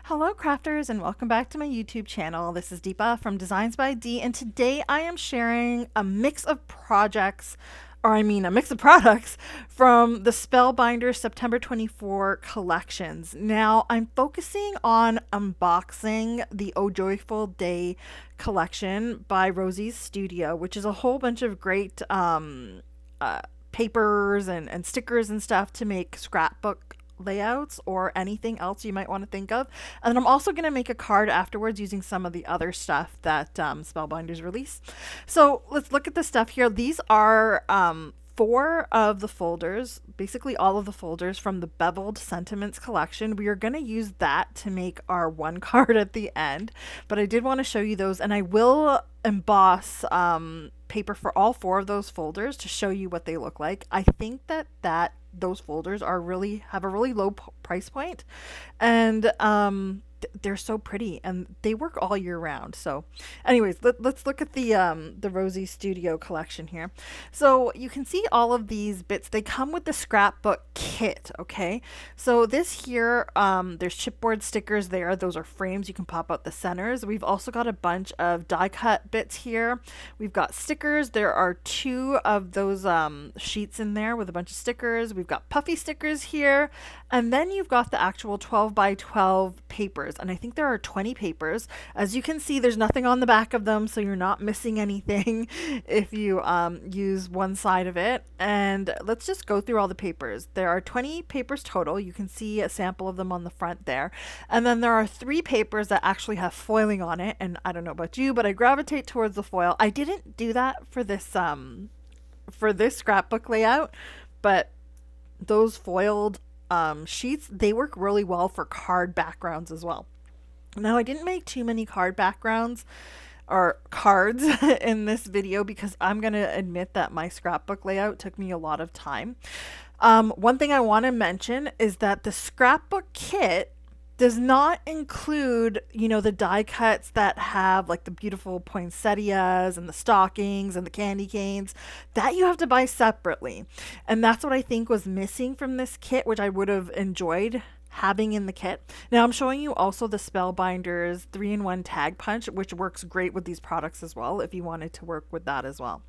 Hello crafters and welcome back to my YouTube channel. This is Deepa from DeeZinesByD, and today I am sharing a mix of projects, a mix of products from the Spellbinders September 24 collections. Now I'm focusing on unboxing the O Joyful Day collection by Rosie's Studio, which is a whole bunch of great papers and stickers and stuff to make scrapbook layouts or anything else you might want to think of. And then I'm also going to make a card afterwards using some of the other stuff that Spellbinders release. So let's look at the stuff here. These are four of the folders, basically all of the folders from the Beveled Sentiments collection. We are going to use that to make our one card at the end, but I did want to show you those, and I will emboss paper for all four of those folders to show you what they look like. I think that those folders are have a really low price point, and they're so pretty and they work all year round. So anyways, let's look at the Rosie Studio collection here. So you can see all of these bits, they come with the scrapbook kit. Okay, so this here, there's chipboard stickers there. Those are frames, you can pop out the centers. We've also got a bunch of die cut bits here. We've got stickers. There are two of those sheets in there with a bunch of stickers. We've got puffy stickers here, and then you've got the actual 12 by 12 papers, and I think there are 20 papers. As you can see, there's nothing on the back of them, so you're not missing anything if you use one side of it. And let's just go through all the papers. There are 20 papers total. You can see a sample of them on the front there. And then there are 3 papers that actually have foiling on it, and I don't know about you, but I gravitate towards the foil. I didn't do that for this scrapbook layout, but those foiled sheets, they work really well for card backgrounds as well. Now, I didn't make too many card backgrounds or cards in this video because I'm going to admit that my scrapbook layout took me a lot of time. One thing I want to mention is that the scrapbook kit does not include, the die cuts that have like the beautiful poinsettias and the stockings and the candy canes. That you have to buy separately. And that's what I think was missing from this kit, which I would have enjoyed having in the kit. Now I'm showing you also the Spellbinders 3-in-1 tag punch, which works great with these products as well if you wanted to work with that as well.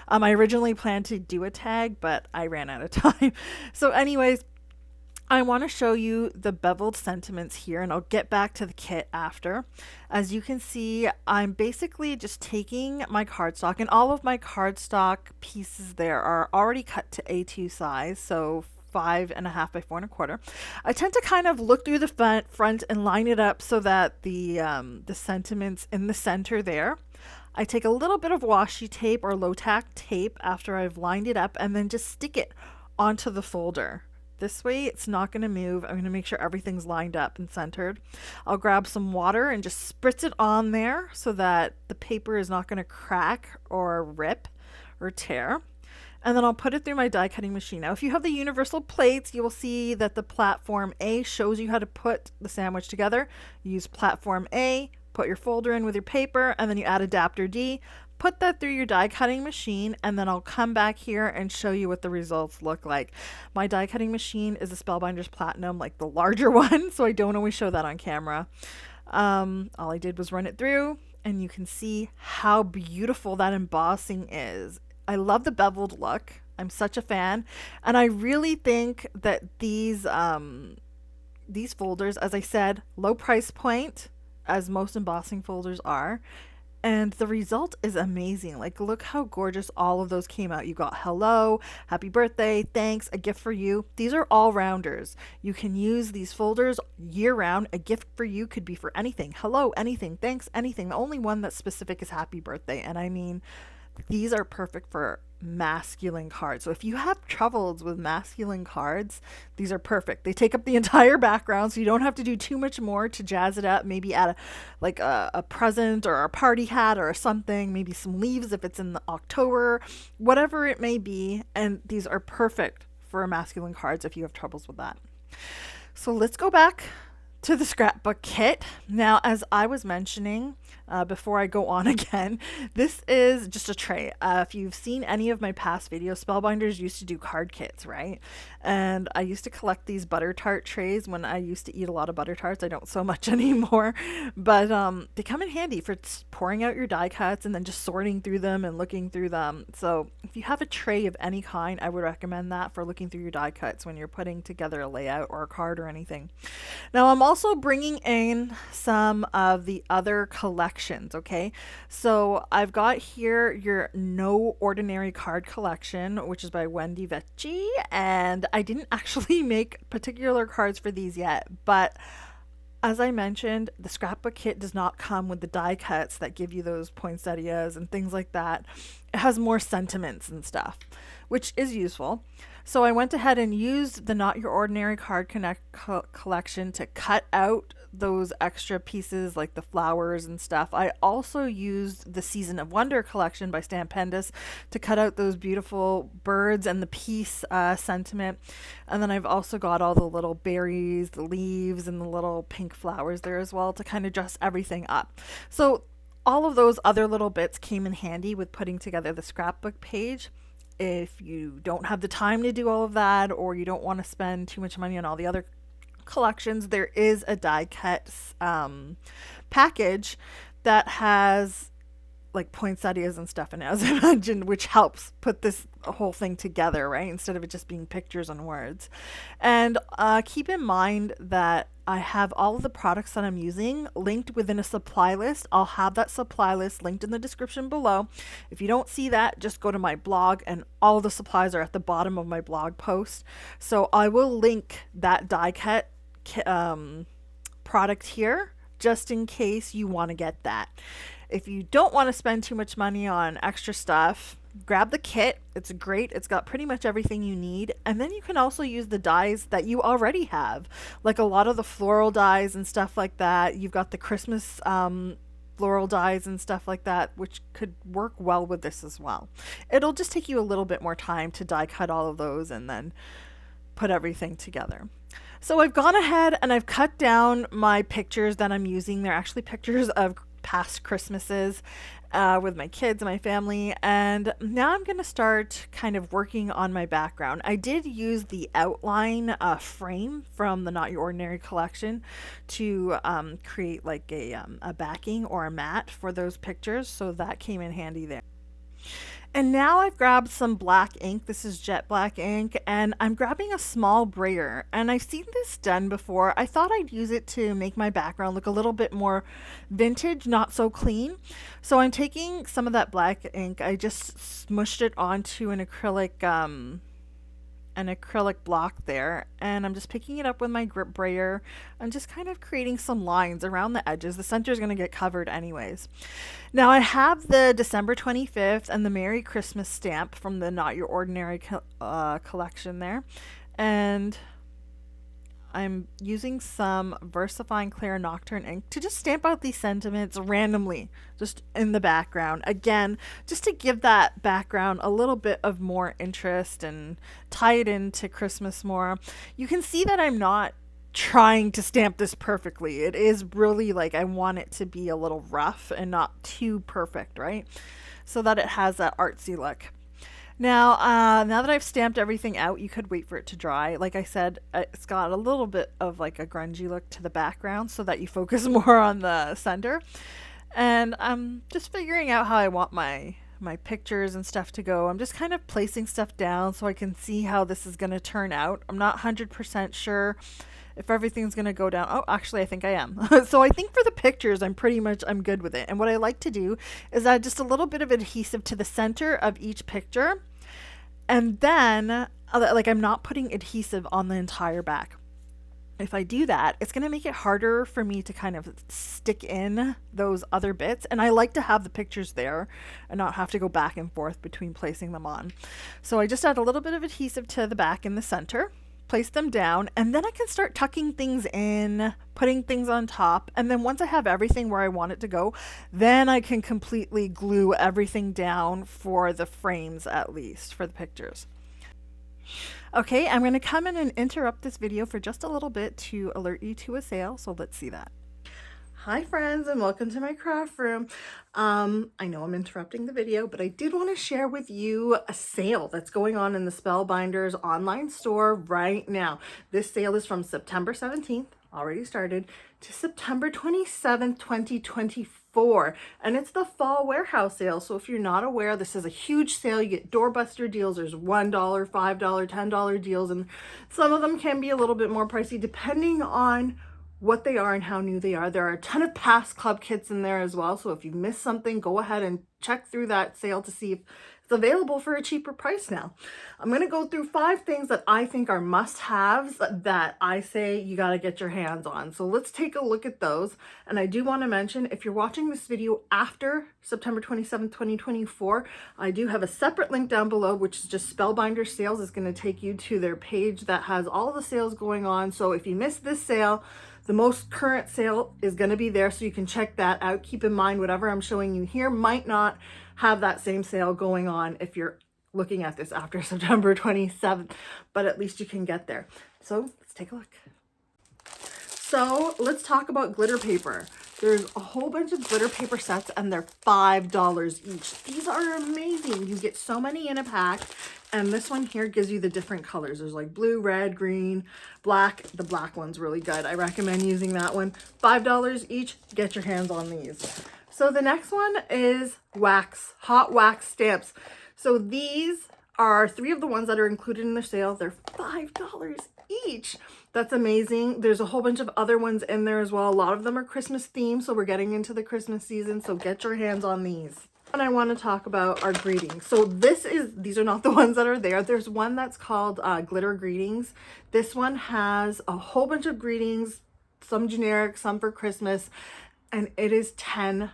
I originally planned to do a tag, but I ran out of time. So anyways, I want to show you the Beveled Sentiments here, and I'll get back to the kit after. As you can see, I'm basically just taking my cardstock, and all of my cardstock pieces there are already cut to A2 size, so 5.5 by 4.25. I tend to kind of look through the front and line it up so that the sentiments in the center there. I take a little bit of washi tape or low tack tape after I've lined it up, and then just stick it onto the folder. This way it's not going to move. I'm going to make sure everything's lined up and centered. I'll grab some water and just spritz it on there so that the paper is not going to crack or rip or tear. And then I'll put it through my die cutting machine. Now, if you have the universal plates, you will see that the platform A shows you how to put the sandwich together. You use platform A, put your folder in with your paper, and then you add adapter D. Put that through your die cutting machine, and then I'll come back here and show you what the results look like. My die cutting machine is a Spellbinders Platinum, like the larger one, so I don't always show that on camera. All I did was run it through, and you can see how beautiful that embossing is. I love the beveled look. I'm such a fan, and I really think that these folders, as I said, low price point, as most embossing folders are. And the result is amazing. Like, look how gorgeous all of those came out. You got hello, happy birthday, thanks, a gift for you. These are all rounders. You can use these folders year round. A gift for you could be for anything. Hello, anything, thanks, anything. The only one that's specific is happy birthday. And I mean, these are perfect for masculine cards. So if you have troubles with masculine cards, these are perfect. They take up the entire background, so you don't have to do too much more to jazz it up. Maybe add a present or a party hat or something, maybe some leaves if it's in the October, whatever it may be. And these are perfect for masculine cards if you have troubles with that. So let's go back to the scrapbook kit. Now, as I was mentioning, before I go on again. This is just a tray. If you've seen any of my past videos, Spellbinders used to do card kits, right? And I used to collect these butter tart trays when I used to eat a lot of butter tarts. I don't so much anymore, but they come in handy for pouring out your die cuts and then just sorting through them and looking through them. So if you have a tray of any kind, I would recommend that for looking through your die cuts when you're putting together a layout or a card or anything. Now I'm also bringing in some of the other collections, okay? So I've got here your No Ordinary Card Collection, which is by Wendy Vecchi, and I didn't actually make particular cards for these yet, but as I mentioned, the scrapbook kit does not come with the die cuts that give you those poinsettias and things like that. It has more sentiments and stuff, which is useful. So I went ahead and used the Not Your Ordinary Card collection to cut out those extra pieces like the flowers and stuff. I also used the Season of Wonder collection by Spellbinders to cut out those beautiful birds and the peace sentiment. And then I've also got all the little berries, the leaves, and the little pink flowers there as well to kind of dress everything up. So all of those other little bits came in handy with putting together the scrapbook page. If you don't have the time to do all of that, or you don't want to spend too much money on all the other collections, there is a die cut package that has like poinsettias and stuff in it, as I mentioned, which helps put this whole thing together, right? Instead of it just being pictures and words. And keep in mind that I have all of the products that I'm using linked within a supply list. I'll have that supply list linked in the description below. If you don't see that, just go to my blog, and all the supplies are at the bottom of my blog post. So I will link that die cut product here just in case you want to get that. If you don't want to spend too much money on extra stuff, grab the kit. It's great. It's got pretty much everything you need. And then you can also use the dies that you already have, like a lot of the floral dies and stuff like that. You've got the Christmas floral dies and stuff like that, which could work well with this as well. It'll just take you a little bit more time to die cut all of those and then put everything together. So I've gone ahead and I've cut down my pictures that I'm using. They're actually pictures of past Christmases with my kids and my family, and now I'm going to start kind of working on my background. I did use the outline frame from the Not Your Ordinary collection to create like a backing or a mat for those pictures, so that came in handy there. And now I've grabbed some black ink. This is jet black ink, and I'm grabbing a small brayer. And I've seen this done before. I thought I'd use it to make my background look a little bit more vintage, not so clean. So I'm taking some of that black ink. I just smushed it onto an acrylic block there, and I'm just picking it up with my grip brayer and just kind of creating some lines around the edges. The center is going to get covered anyways. Now I have the December 25th and the Merry Christmas stamp from the Not Your Ordinary collection there, and I'm using some VersaFine Clear Nocturne ink to just stamp out these sentiments randomly, just in the background. Again, just to give that background a little bit of more interest and tie it into Christmas more. You can see that I'm not trying to stamp this perfectly. It is really like I want it to be a little rough and not too perfect, right? So that it has that artsy look. Now that I've stamped everything out, you could wait for it to dry. Like I said, it's got a little bit of like a grungy look to the background so that you focus more on the center. And I'm just figuring out how I want my pictures and stuff to go. I'm just kind of placing stuff down so I can see how this is going to turn out. I'm not 100% sure if everything's going to go down. Oh, actually, I think I am. So I think for the pictures, I'm good with it. And what I like to do is add just a little bit of adhesive to the center of each picture. And then, like, I'm not putting adhesive on the entire back. If I do that, it's going to make it harder for me to kind of stick in those other bits. And I like to have the pictures there and not have to go back and forth between placing them on. So I just add a little bit of adhesive to the back in the center, place them down, and then I can start tucking things in, putting things on top. And then once I have everything where I want it to go, then I can completely glue everything down for the frames, at least for the pictures. Okay, I'm going to come in and interrupt this video for just a little bit to alert you to a sale. So let's see that. Hi friends, and welcome to my craft room. I know I'm interrupting the video, but I did want to share with you a sale that's going on in the Spellbinders online store right now. This sale is from September 17th, already started, to September 27th, 2024. And it's the fall warehouse sale. So if you're not aware, this is a huge sale. You get doorbuster deals. There's $1, $5, $10 deals, and some of them can be a little bit more pricey depending on what they are and how new they are. There are a ton of past club kits in there as well. So if you missed something, go ahead and check through that sale to see if it's available for a cheaper price now. I'm going to go through 5 things that I think are must-haves that I say you got to get your hands on. So let's take a look at those. And I do want to mention, if you're watching this video after September 27th, 2024, I do have a separate link down below, which is just Spellbinders sales. It's going to take you to their page that has all the sales going on. So if you missed this sale, the most current sale is going to be there, so you can check that out. Keep in mind, whatever I'm showing you here might not have that same sale going on if you're looking at this after September 27th, but at least you can get there. So let's take a look. So let's talk about glitter paper. There's a whole bunch of glitter paper sets and they're $5 each. These are amazing. You get so many in a pack. And this one here gives you the different colors. There's like blue, red, green, black. The black one's really good. I recommend using that one. $5 each. Get your hands on these. So the next one is wax, hot wax stamps. So these are 3 of the ones that are included in the sale. They're $5 each. That's amazing. There's a whole bunch of other ones in there as well. A lot of them are Christmas themed, so we're getting into the Christmas season. So get your hands on these. And I want to talk about our greetings. So these are not the ones that are there. There's one that's called glitter greetings. This one has a whole bunch of greetings, some generic, some for Christmas, and it is $10,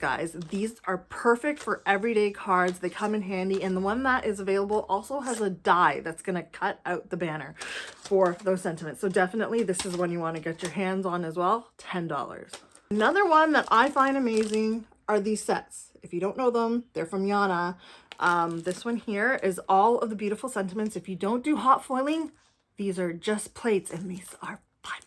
guys. These are perfect for everyday cards. They come in handy, and the one that is available also has a die that's going to cut out the banner for those sentiments. So definitely this is one you want to get your hands on as well. $10. Another one that I find amazing are these sets. If you don't know them, they're from Yana. This one here is all of the beautiful sentiments. If you don't do hot foiling, these are just plates, and these are $5.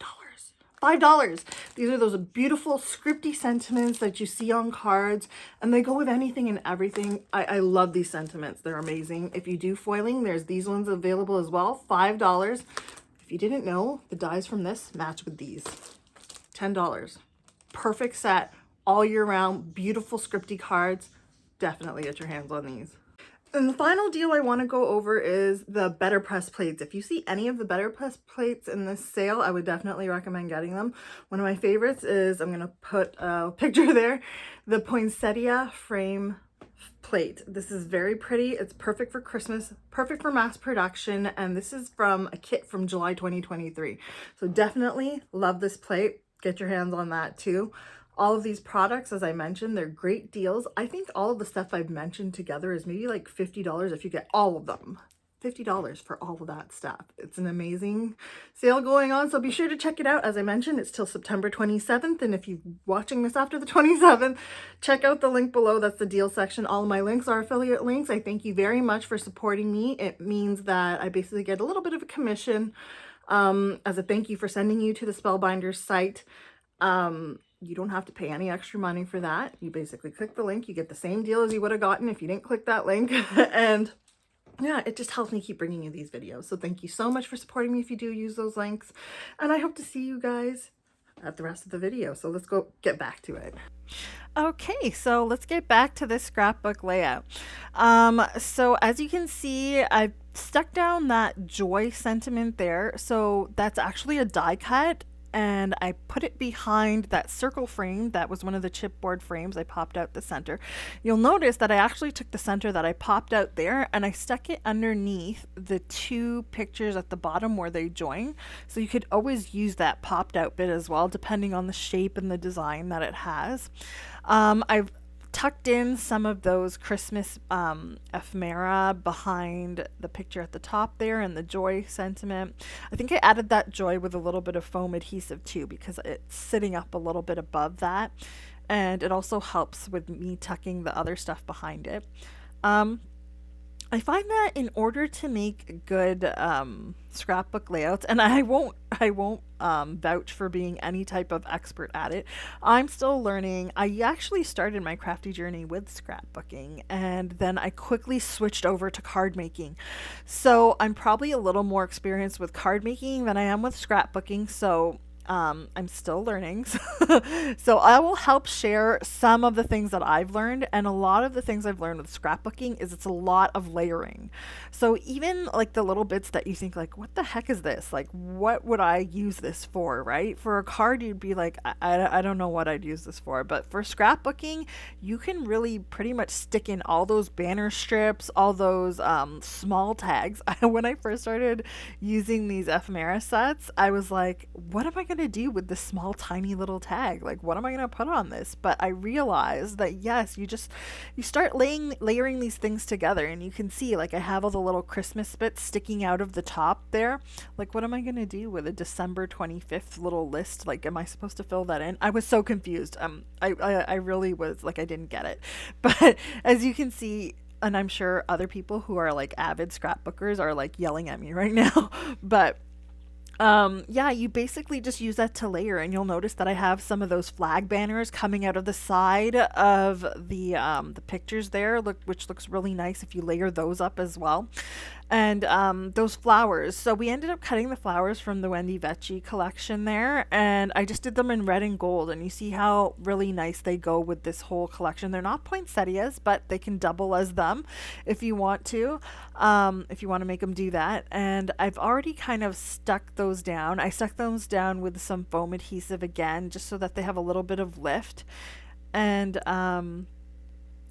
$5. These are those beautiful scripty sentiments that you see on cards, and they go with anything and everything. I love these sentiments. They're amazing. If you do foiling, there's these ones available as well. $5. If you didn't know, the dies from this match with these. $10. Perfect set all year round. Beautiful scripty cards. Definitely get your hands on these. And the final deal I want to go over is the Better Press plates. If you see any of the Better Press plates in this sale, I would definitely recommend getting them. One of my favorites is, I'm going to put a picture there, the poinsettia frame plate. This is very pretty. It's perfect for Christmas, perfect for mass production, and this is from a kit from July 2023. So definitely love this plate. Get your hands on that too. All of these products, as I mentioned, they're great deals. I think all of the stuff I've mentioned together is maybe like $50 if you get all of them. $50 for all of that stuff. It's an amazing sale going on, so be sure to check it out. As I mentioned, it's till September 27th, and if you're watching this after the 27th, check out the link below. That's the deal section. All of my links are affiliate links. I thank you very much for supporting me. It means that I basically get a little bit of a commission as a thank you for sending you to the Spellbinders site. You don't have to pay any extra money for that. You basically click the link, you get the same deal as you would have gotten if you didn't click that link. And yeah, it just helps me keep bringing you these videos. So thank you so much for supporting me if you do use those links. And I hope to see you guys at the rest of the video. So let's go get back to it. Okay, so let's get back to this scrapbook layout. So as you can see, I've stuck down that joy sentiment there. So that's actually a die cut, and I put it behind that circle frame that was one of the chipboard frames. I popped out the center. You'll notice that I actually took the center that I popped out there and I stuck it underneath the 2 pictures at the bottom where they join. So you could always use that popped out bit as well, depending on the shape and the design that it has. I've tucked in some of those Christmas ephemera behind the picture at the top there and the joy sentiment. I think I added that joy with a little bit of foam adhesive too, because it's sitting up a little bit above that, and it also helps with me tucking the other stuff behind it. I find that in order to make good scrapbook layouts, and I won't vouch for being any type of expert at it. I'm still learning. I actually started my crafty journey with scrapbooking, and then I quickly switched over to card making. So I'm probably a little more experienced with card making than I am with scrapbooking. So I'm still learning. So I will help share some of the things that I've learned. And a lot of the things I've learned with scrapbooking is it's a lot of layering. So even like the little bits that you think like, what the heck is this? Like, what would I use this for, right? For a card, you'd be like, I don't know what I'd use this for. But for scrapbooking, you can really pretty much stick in all those banner strips, all those small tags. When I first started using these ephemera sets, I was like, what am I going to do with this small, tiny little tag? Like, what am I going to put on this? But I realized that yes, you start layering these things together, and you can see like I have all the little Christmas bits sticking out of the top there. Like, what am I going to do with a December 25th little list? Like, am I supposed to fill that in? I was so confused. I really was like, I didn't get it. But as you can see, and I'm sure other people who are like avid scrapbookers are like yelling at me right now, but yeah, you basically just use that to layer, and you'll notice that I have some of those flag banners coming out of the side of the pictures there, which looks really nice if you layer those up as well. And those flowers. So we ended up cutting the flowers from the Wendy Vecchi collection there, and I just did them in red and gold. And you see how really nice they go with this whole collection. They're not poinsettias, but they can double as them if you want to, if you want to make them do that. And I've already kind of stuck those down. I stuck those down with some foam adhesive again, just so that they have a little bit of lift. And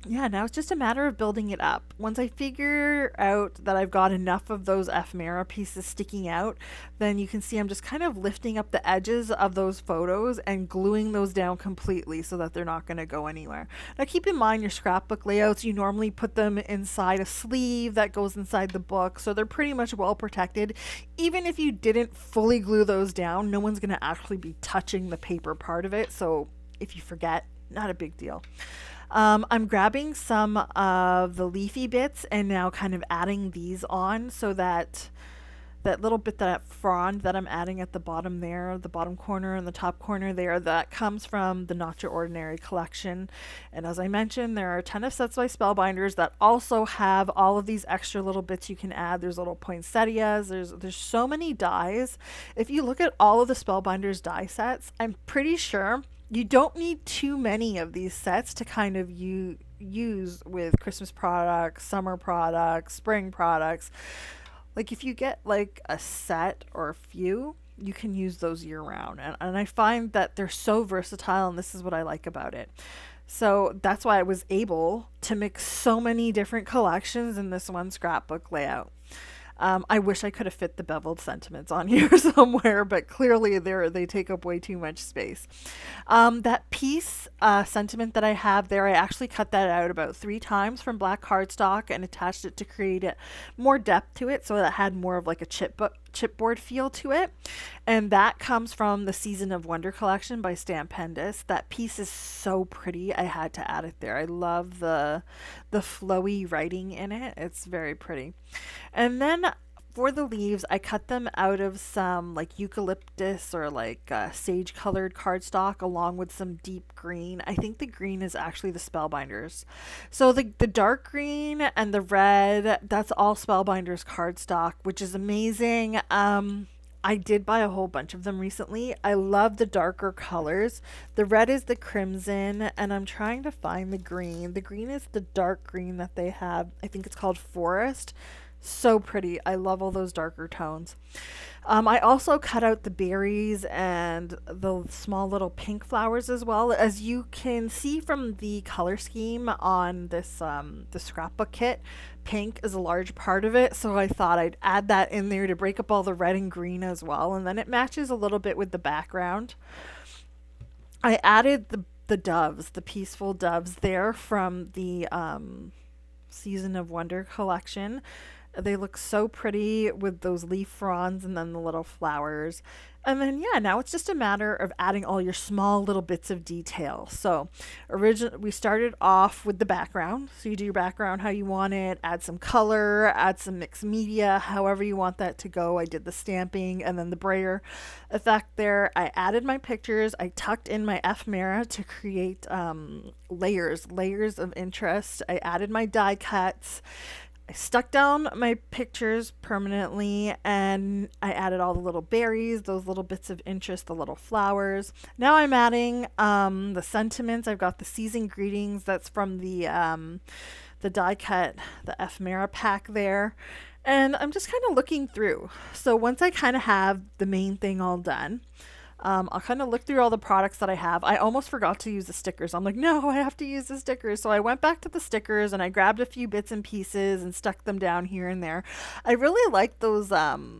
yeah, now it's just a matter of building it up. Once I figure out that I've got enough of those ephemera pieces sticking out, then you can see I'm just kind of lifting up the edges of those photos and gluing those down completely so that they're not going to go anywhere. Now keep in mind your scrapbook layouts, you normally put them inside a sleeve that goes inside the book, so they're pretty much well protected. Even if you didn't fully glue those down, no one's going to actually be touching the paper part of it, so if you forget, not a big deal. I'm grabbing some of the leafy bits and now kind of adding these on, so that that little bit, that frond that I'm adding at the bottom there, the bottom corner and the top corner there, that comes from the Not Your Ordinary collection. And as I mentioned, there are a ton of sets by Spellbinders that also have all of these extra little bits you can add. There's little poinsettias, there's so many dies. If you look at all of the Spellbinders die sets, I'm pretty sure you don't need too many of these sets to kind of use with Christmas products, summer products, spring products. Like if you get like a set or a few, you can use those year round. And I find that they're so versatile, and this is what I like about it. So that's why I was able to mix so many different collections in this one scrapbook layout. I wish I could have fit the beveled sentiments on here somewhere, but clearly they take up way too much space. That piece sentiment that I have there, I actually cut that out about 3 times from black cardstock and attached it to create more depth to it, so that it had more of like a chipboard feel to it. And that comes from the Season of Wonder collection by Spellbinders. That piece is so pretty, I had to add it there. I love the flowy writing in it. It's very pretty. And then for the leaves, I cut them out of some like eucalyptus or like sage colored cardstock, along with some deep green. I think the green is actually the Spellbinders. So the dark green and the red, that's all Spellbinders cardstock, which is amazing. I did buy a whole bunch of them recently. I love the darker colors. The red is the crimson, and I'm trying to find the green. The green is the dark green that they have. I think it's called Forest. So pretty. I love all those darker tones. I also cut out the berries and the small little pink flowers as well. As you can see from the color scheme on this the scrapbook kit, pink is a large part of it, so I thought I'd add that in there to break up all the red and green as well, and then it matches a little bit with the background. I added the doves, the peaceful doves there from the Season of Wonder collection. They look so pretty with those leaf fronds and then the little flowers. And then, yeah, now it's just a matter of adding all your small little bits of detail. So, we started off with the background. So, you do your background how you want it, add some color, add some mixed media, however you want that to go. I did the stamping and then the brayer effect there. I added my pictures. I tucked in my ephemera to create layers of interest. I added my die cuts. I stuck down my pictures permanently and I added all the little berries, those little bits of interest, the little flowers. Now I'm adding the sentiments. I've got the season greetings. That's from the die cut, the ephemera pack there. And I'm just kind of looking through. So once I kind of have the main thing all done, I'll kind of look through all the products that I have. I almost forgot to use the stickers. I'm like, no, I have to use the stickers. So I went back to the stickers and I grabbed a few bits and pieces and stuck them down here and there. I really like those, the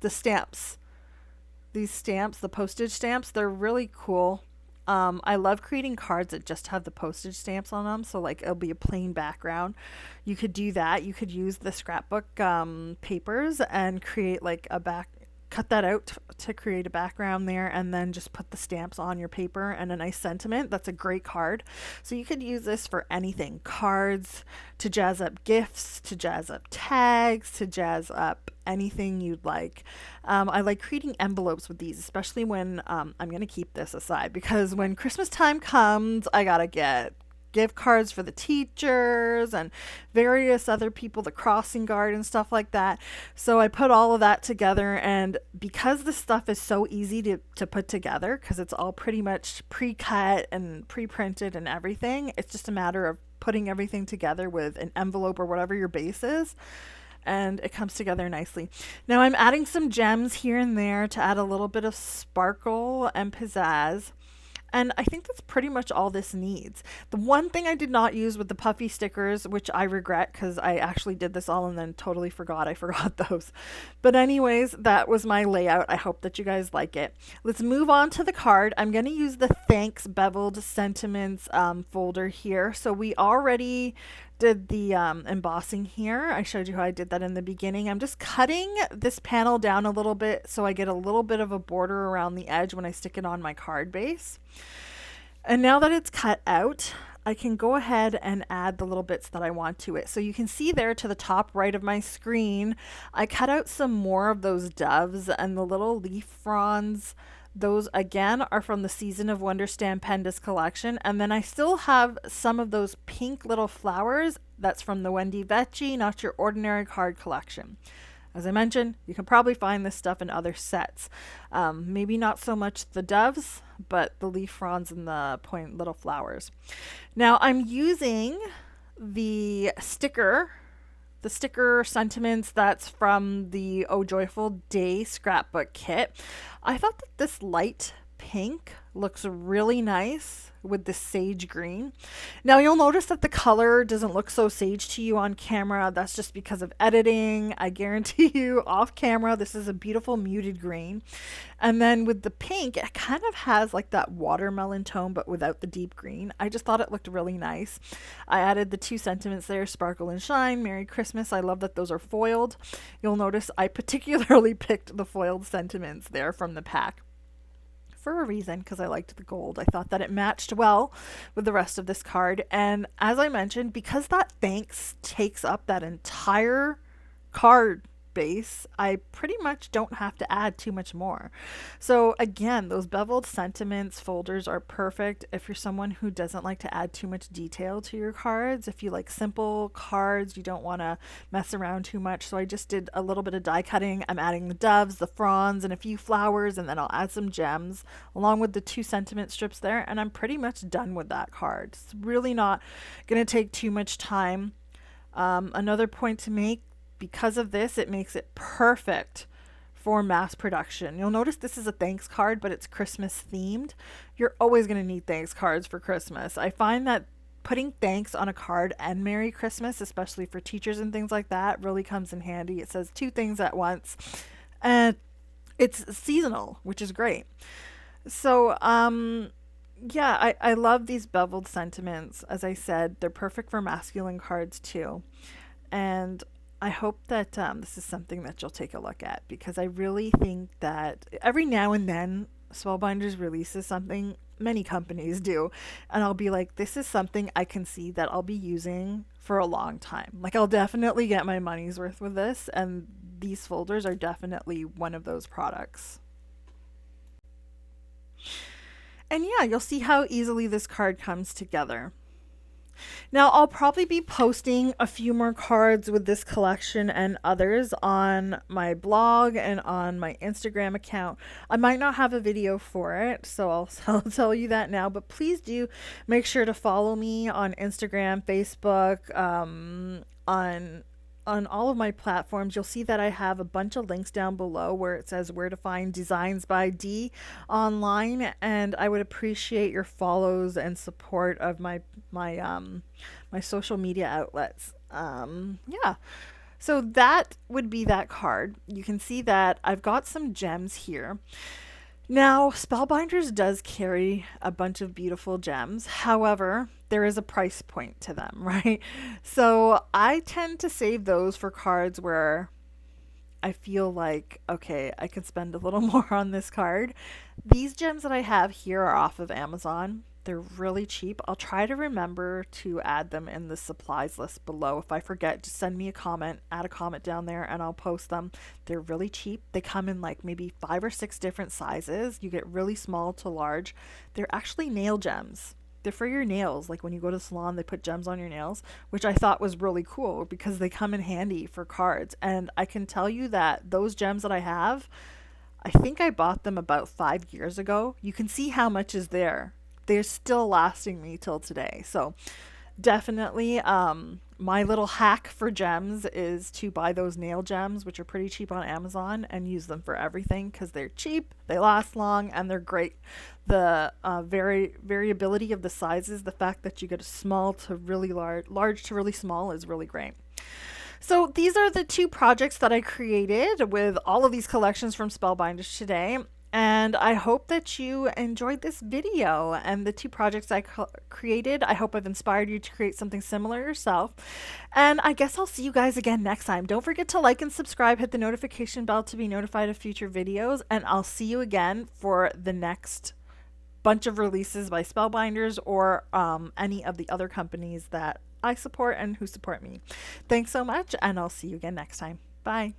stamps. These stamps, the postage stamps, they're really cool. I love creating cards that just have the postage stamps on them. So, like, it'll be a plain background. You could do that. You could use the scrapbook papers and create, like, cut that out to create a background there and then just put the stamps on your paper and a nice sentiment. That's a great card. So you could use this for anything. Cards, to jazz up gifts, to jazz up tags, to jazz up anything you'd like. I like creating envelopes with these, especially when I'm going to keep this aside because when Christmas time comes, I got to get gift cards for the teachers and various other people, the crossing guard and stuff like that. So I put all of that together, and because this stuff is so easy to put together because it's all pretty much pre-cut and pre-printed and everything, it's just a matter of putting everything together with an envelope or whatever your base is, and it comes together nicely. Now I'm adding some gems here and there to add a little bit of sparkle and pizzazz. And I think that's pretty much all this needs. The one thing I did not use with the puffy stickers, which I regret because I actually did this all and then totally forgot. I forgot those. But anyways, that was my layout. I hope that you guys like it. Let's move on to the card. I'm going to use the Thanks Beveled Sentiments folder here. So we already did the embossing here. I showed you how I did that in the beginning. I'm just cutting this panel down a little bit so I get a little bit of a border around the edge when I stick it on my card base. And now that it's cut out, I can go ahead and add the little bits that I want to it. So you can see there to the top right of my screen, I cut out some more of those doves and the little leaf fronds. Those again are from the Season of Wonder Spellbinders collection. And then I still have some of those pink little flowers. That's from the Wendy Vecchi Not Your Ordinary card collection. As I mentioned, you can probably find this stuff in other sets. Maybe not so much the doves, but the leaf fronds and the point little flowers. Now I'm using the sticker sentiments that's from the Oh Joyful Day scrapbook kit. I thought that this light pink looks really nice with the sage green. Now you'll notice that the color doesn't look so sage to you on camera. That's just because of editing. I guarantee you off camera this is a beautiful muted green. And then with the pink, it kind of has like that watermelon tone but without the deep green. I just thought it looked really nice. I added the two sentiments there, Sparkle and Shine, Merry Christmas. I love that those are foiled. You'll notice I particularly picked the foiled sentiments there from the pack for a reason, because I liked the gold. I thought that it matched well with the rest of this card. And as I mentioned, because that thanks takes up that entire card base, I pretty much don't have to add too much more. So again, those beveled sentiments folders are perfect if you're someone who doesn't like to add too much detail to your cards. If you like simple cards, you don't want to mess around too much. So I just did a little bit of die cutting. I'm adding the doves, the fronds, and a few flowers, and then I'll add some gems along with the two sentiment strips there, and I'm pretty much done with that card. It's really not going to take too much time. Another point to make, because of this, it makes it perfect for mass production. You'll notice this is a thanks card, but it's Christmas themed. You're always going to need thanks cards for Christmas. I find that putting thanks on a card and Merry Christmas, especially for teachers and things like that, really comes in handy. It says two things at once, and it's seasonal, which is great. So, yeah, I love these beveled sentiments. As I said, they're perfect for masculine cards too. And I hope that this is something that you'll take a look at, because I really think that every now and then Spellbinders releases something. Many companies do, and I'll be like, this is something I can see that I'll be using for a long time. Like, I'll definitely get my money's worth with this, and these folders are definitely one of those products. And yeah, you'll see how easily this card comes together. Now, I'll probably be posting a few more cards with this collection and others on my blog and on my Instagram account. I might not have a video for it, so I'll tell you that now. But please do make sure to follow me on Instagram, Facebook, on all of my platforms. You'll see that I have a bunch of links down below where it says where to find Designs by D online, and I would appreciate your follows and support of my social media outlets. Yeah. So that would be that card. You can see that I've got some gems here. Now, Spellbinders does carry a bunch of beautiful gems. However, there is a price point to them, right? So I tend to save those for cards where I feel like, okay, I could spend a little more on this card. These gems that I have here are off of Amazon. They're really cheap. I'll try to remember to add them in the supplies list below. If I forget, just send me a comment, add a comment down there, and I'll post them. They're really cheap. They come in like maybe 5 or 6 different sizes. You get really small to large. They're actually nail gems. They're for your nails. Like when you go to the salon, they put gems on your nails, which I thought was really cool because they come in handy for cards. And I can tell you that those gems that I have, I think I bought them about 5 years ago. You can see how much is there. They're still lasting me till today. So definitely, my little hack for gems is to buy those nail gems, which are pretty cheap on Amazon, and use them for everything because they're cheap, they last long, and they're great. The variability of the sizes, the fact that you get a small to really large, large to really small, is really great. So these are the 2 projects that I created with all of these collections from Spellbinders today. And I hope that you enjoyed this video and the 2 projects I created. I hope I've inspired you to create something similar yourself. And I guess I'll see you guys again next time. Don't forget to like and subscribe, hit the notification bell to be notified of future videos. And I'll see you again for the next bunch of releases by Spellbinders or any of the other companies that I support and who support me. Thanks so much, and I'll see you again next time. Bye.